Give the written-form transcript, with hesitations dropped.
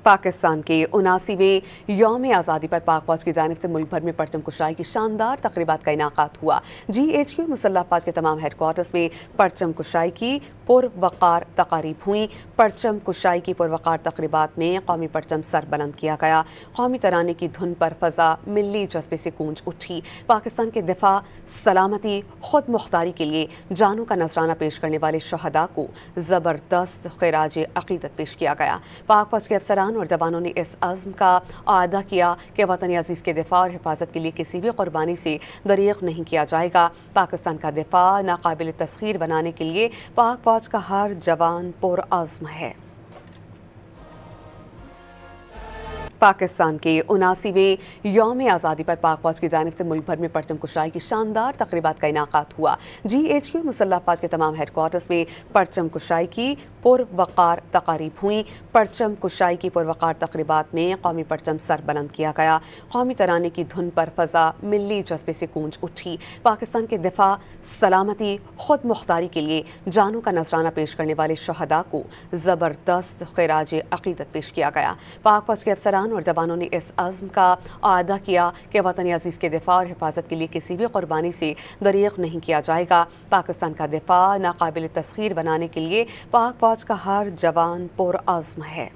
पाकिस्तान के 79वें यौम आज़ादी पर पाक फौज की जानिब से मुल्क भर में परचम कुशाई की शानदार तकरीबात का इनाकात हुआ। GHQ मुसल्लह अफवाज के तमाम हेडक्वार्टर्स में परचम कुशाई की पुरवकार तकारीब हुई। परचम कुशाई की पुरवकार तकरीबात में कौमी परचम सर बुलंद किया गया। कौमी तराने की धुन पर फजा मिली जज्बे से गूंज उठी। पाकिस्तान के दिफा, सलामती, खुद मुख्तारी के लिए जानों का नजराना पेश करने वाले शहदा को ज़बरदस्त खिराज अकीदत पेश किया गया। पाक फौज के अफसरान और जवानों ने इस अज़्म का आदा किया कि वतन अज़ीज़ के दिफा और हिफाजत के लिए किसी भी कुर्बानी से दरीग़ नहीं किया जाएगा। पाकिस्तान का दिफा नाकाबिल तस्खीर बनाने के लिए पाक फौज का हर जवान पुरअज़्म है। पाकिस्तान के 79वें यौम आज़ादी पर पाक फौज की जानिब से मुल्क भर में परचम कुशाई की शानदार तकरीबात का इनाकात हुआ। GHQ मुसल्लह अफवाज के तमाम हेडक्वार्टर्स में परचम कुशाई की पुरवकार तकारीब हुई। परचम कुशाई की पुरवकार तकरीबात में कौमी परचम सर बुलंद किया गया। कौमी तराने की धुन पर फजा मिली जज्बे से गूंज उठी। पाकिस्तान के दिफा, सलामती, खुद मुख्तारी के लिए जानों का नजराना पेश करने वाले शहदा को ज़बरदस्त खिराज अकीदत पेश किया गया। पाक फौज के अफसरान और जवानों ने इस अज़्म का आदा किया कि वतन अज़ीज़ के दिफा और हिफाजत के लिए किसी भी कुर्बानी से दरीग़ नहीं किया जाएगा। पाकिस्तान का दिफा नाकाबिल तस्खीर बनाने के लिए पाक फौज का हर जवान पुरअज़्म है।